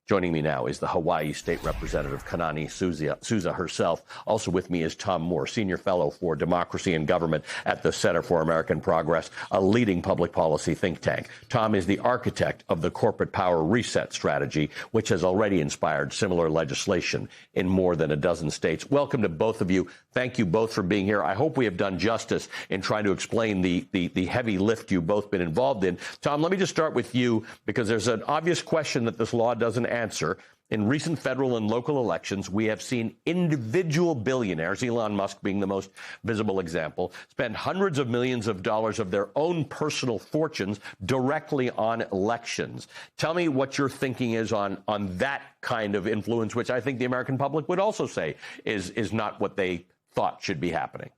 Joining me now is the Hawaii State Representative Kanani Souza herself. Also with me is Tom Moore, Senior Fellow for Democracy and Government at the Center for American Progress, a leading public policy think tank. Tom is the architect of the Corporate Power Reset Strategy, which has already inspired similar legislation in more than a dozen states. Welcome to both of you. Thank you both for being here. I hope we have done justice in trying to explain the heavy lift you've both been involved in. Tom, let me just start with you, because there's an obvious question that this law doesn't answer. In recent federal and local elections, we have seen individual billionaires, Elon Musk being the most visible example, spend hundreds of millions of dollars of their own personal fortunes directly on elections. Tell me what your thinking is on that kind of influence, which I think the American public would also say is not what they thought should be happening.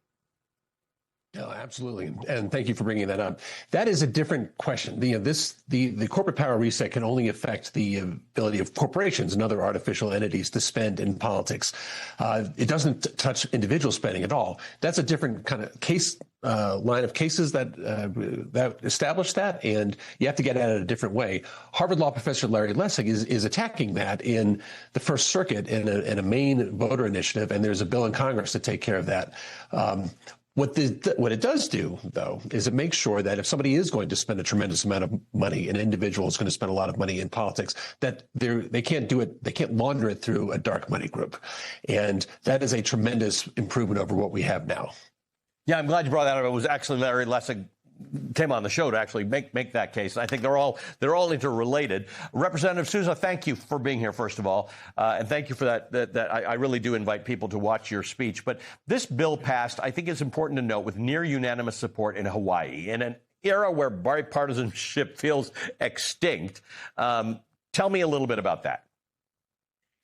No, absolutely. And thank you for bringing that up. That is a different question. The corporate power reset can only affect the ability of corporations and other artificial entities to spend in politics. It doesn't touch individual spending at all. That's a different kind of line of cases that establish that, and you have to get at it a different way. Harvard Law professor Larry Lessig is attacking that in the First Circuit in a Maine voter initiative, and there's a bill in Congress to take care of that. What it does do, though, is it makes sure that if somebody is going to spend a tremendous amount of money, an individual is going to spend a lot of money in politics, that they can't do it, they can't launder it through a dark money group. And that is a tremendous improvement over what we have now. Yeah, I'm glad you brought that up. It was actually Larry Lessig came on the show to actually make that case. I think they're all interrelated. Representative Souza, thank you for being here, first of all, and thank you for that. I really do invite people to watch your speech. But this bill passed, I think it's important to note, with near unanimous support in Hawaii in an era where bipartisanship feels extinct. Tell me a little bit about that.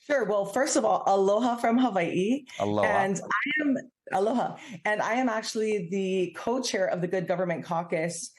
Sure. Well, first of all, aloha from Hawaii. Aloha. And I am actually the co-chair of the Good Government Caucus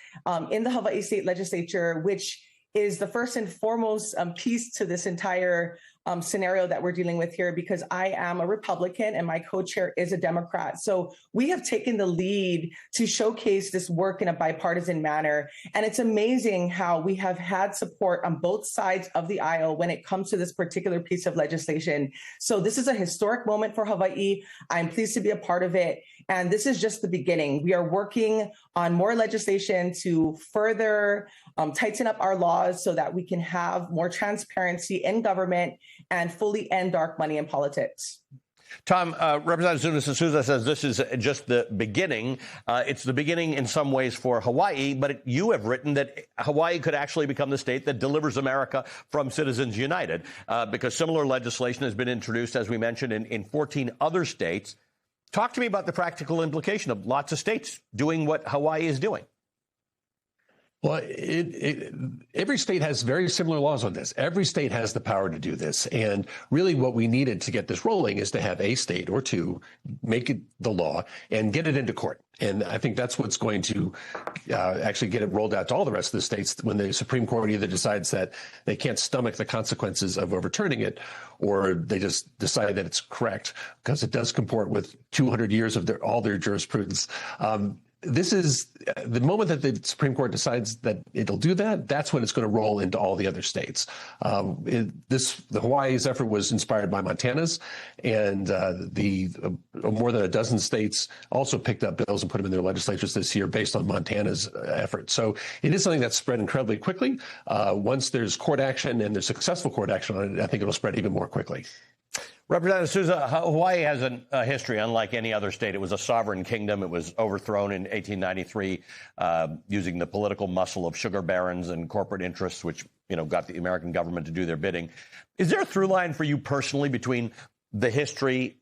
in the Hawaii State Legislature, which is the first and foremost piece to this entire scenario that we're dealing with here, because I am a Republican and my co-chair is a Democrat. So we have taken the lead to showcase this work in a bipartisan manner. And it's amazing how we have had support on both sides of the aisle when it comes to this particular piece of legislation. So this is a historic moment for Hawaii. I'm pleased to be a part of it. And this is just the beginning. We are working on more legislation to further tighten up our laws so that we can have more transparency in government and fully end dark money in politics. Tom, Representative Souza says this is just the beginning. It's the beginning in some ways for Hawaii, but you have written that Hawaii could actually become the state that delivers America from Citizens United, because similar legislation has been introduced, as we mentioned, in 14 other states. Talk to me about the practical implication of lots of states doing what Hawaii is doing. Well, every state has very similar laws on this. Every state has the power to do this. And really what we needed to get this rolling is to have a state or two make it the law and get it into court. And I think that's what's going to actually get it rolled out to all the rest of the states when the Supreme Court either decides that they can't stomach the consequences of overturning it, or they just decide that it's correct because it does comport with 200 years of all their jurisprudence. This is the moment that the Supreme Court decides that it'll do that. That's when it's going to roll into all the other states. The Hawaii's effort was inspired by Montana's, and more than a dozen states also picked up bills and put them in their legislatures this year based on Montana's effort. So it is something that's spread incredibly quickly. Once there's court action and there's successful court action on it, I think it'll spread even more quickly. Representative Souza, Hawaii has a history unlike any other state. It was a sovereign kingdom. It was overthrown in 1893 using the political muscle of sugar barons and corporate interests, which got the American government to do their bidding. Is there a through line for you personally between the history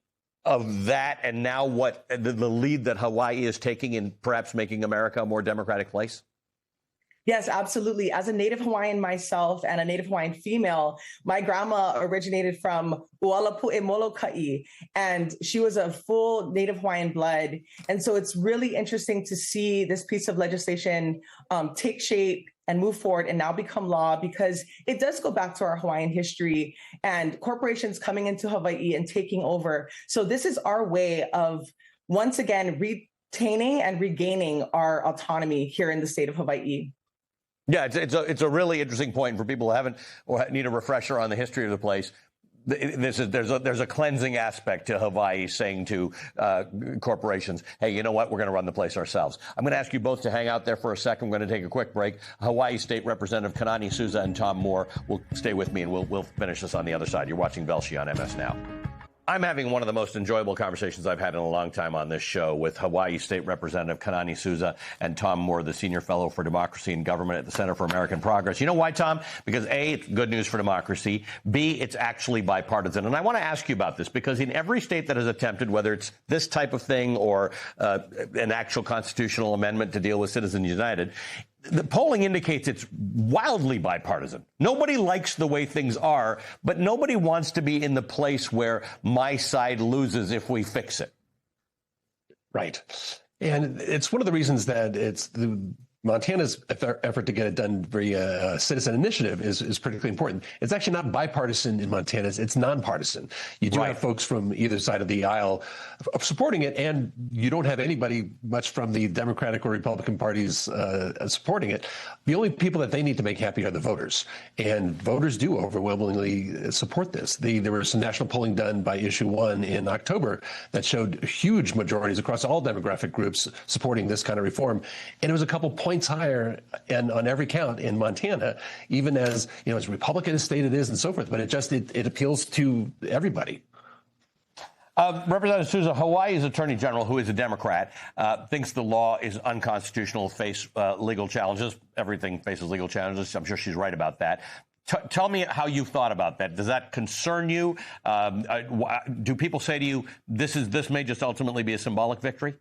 of that and now what the lead that Hawaii is taking in perhaps making America a more democratic place? Yes, absolutely. As a Native Hawaiian myself and a Native Hawaiian female, my grandma originated from Ualapu'e Molokai, and she was a full Native Hawaiian blood. And so it's really interesting to see this piece of legislation take shape and move forward and now become law, because it does go back to our Hawaiian history and corporations coming into Hawaii and taking over. So this is our way of, once again, retaining and regaining our autonomy here in the state of Hawaii. Yeah, it's a really interesting point for people who haven't or need a refresher on the history of the place. There's a cleansing aspect to Hawaii saying to corporations, hey, you know what? We're going to run the place ourselves. I'm going to ask you both to hang out there for a second. We're going to take a quick break. Hawaii State Representative Kanani Souza and Tom Moore will stay with me, and we'll finish this on the other side. You're watching Velshi on MS Now. I'm having one of the most enjoyable conversations I've had in a long time on this show with Hawaii State Representative Kanani Souza and Tom Moore, the Senior Fellow for Democracy and Government at the Center for American Progress. You know why, Tom? Because A, it's good news for democracy. B, it's actually bipartisan. And I want to ask you about this because in every state that has attempted, whether it's this type of thing or an actual constitutional amendment to deal with Citizens United, the polling indicates it's wildly bipartisan. Nobody likes the way things are, but nobody wants to be in the place where my side loses if we fix it. Right. And it's one of the reasons that it's Montana's effort to get it done via citizen initiative is particularly important. It's actually not bipartisan in Montana. It's nonpartisan. You do have folks from either side of the aisle supporting it, and you don't have anybody much from the Democratic or Republican parties supporting it. The only people that they need to make happy are the voters, and voters do overwhelmingly support this. There was some national polling done by Issue One in October that showed huge majorities across all demographic groups supporting this kind of reform, and it was a couple points higher and on every count in Montana, even as, you know, as Republican a state it is and so forth, but it appeals to everybody. Representative Souza, Hawaii's Attorney General, who is a Democrat, thinks the law is unconstitutional, face legal challenges. Everything faces legal challenges. I'm sure she's right about that. Tell me how you thought about that. Does that concern you? Do people say to you, this may just ultimately be a symbolic victory?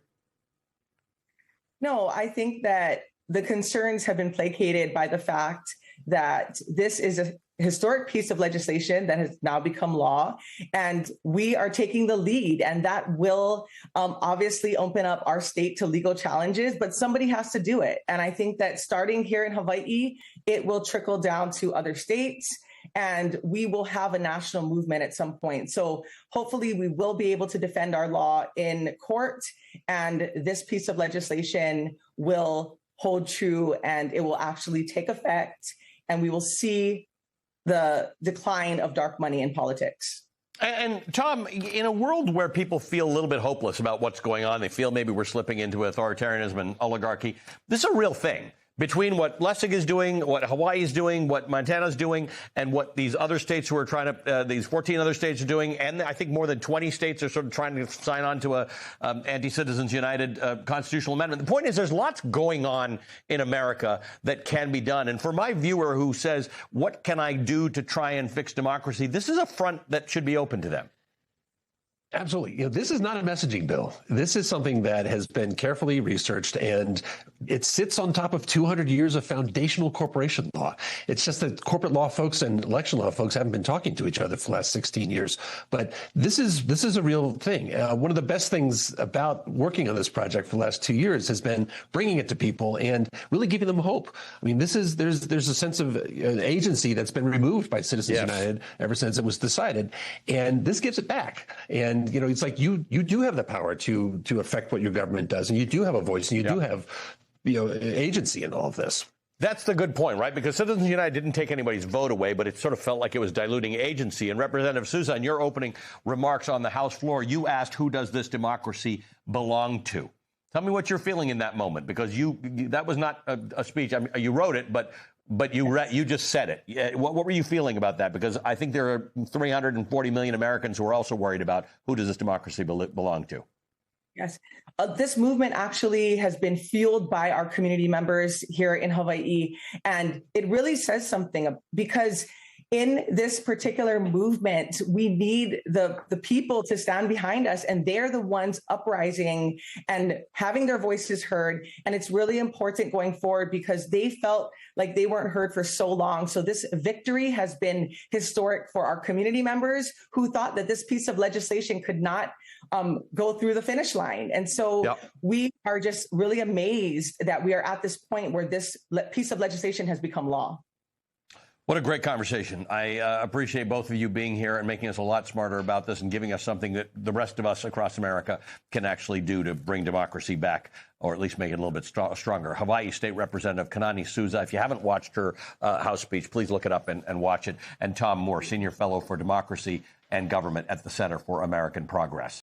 No, I think that the concerns have been placated by the fact that this is a historic piece of legislation that has now become law, and we are taking the lead, and that will obviously open up our state to legal challenges, but somebody has to do it. And I think that starting here in Hawaii, it will trickle down to other states, and we will have a national movement at some point. So hopefully we will be able to defend our law in court, and this piece of legislation will hold true, and it will actually take effect, and we will see the decline of dark money in politics. And Tom, in a world where people feel a little bit hopeless about what's going on, they feel maybe we're slipping into authoritarianism and oligarchy, this is a real thing. Between what Lessig is doing, what Hawaii is doing, what Montana is doing, and what these other states who are trying to, these 14 other states are doing, and I think more than 20 states are sort of trying to sign on to a anti-Citizens United constitutional amendment. The point is there's lots going on in America that can be done. And for my viewer who says, what can I do to try and fix democracy? This is a front that should be open to them. Absolutely. You know, this is not a messaging bill. This is something that has been carefully researched, and it sits on top of 200 years of foundational corporation law. It's just that corporate law folks and election law folks haven't been talking to each other for the last 16 years. But this is a real thing. One of the best things about working on this project for the last 2 years has been bringing it to people and really giving them hope. I mean, there's a sense of agency that's been removed by Citizens United ever since it was decided, and this gives it back. And you know, it's like you do have the power to affect what your government does, and you do have a voice, and you do have, you know, agency in all of this. That's the good point, right? Because Citizens United didn't take anybody's vote away, but it sort of felt like it was diluting agency. And Representative Souza, in your opening remarks on the House floor, you asked, who does this democracy belong to? Tell me what you're feeling in that moment, because that was not a speech. I mean, you wrote it, but you just said it. What were you feeling about that? Because I think there are 340 million Americans who are also worried about who does this democracy belong to. Yes. This movement actually has been fueled by our community members here in Hawaii. And it really says something, because in this particular movement, we need the people to stand behind us, and they're the ones uprising and having their voices heard. And it's really important going forward because they felt like they weren't heard for so long. So this victory has been historic for our community members who thought that this piece of legislation could not go through the finish line. And so we are just really amazed that we are at this point where this piece of legislation has become law. What a great conversation. I appreciate both of you being here and making us a lot smarter about this and giving us something that the rest of us across America can actually do to bring democracy back, or at least make it a little bit stronger. Hawaii State Representative Kanani Souza. If you haven't watched her House speech, please look it up and watch it. And Tom Moore, Senior Fellow for Democracy and Government at the Center for American Progress.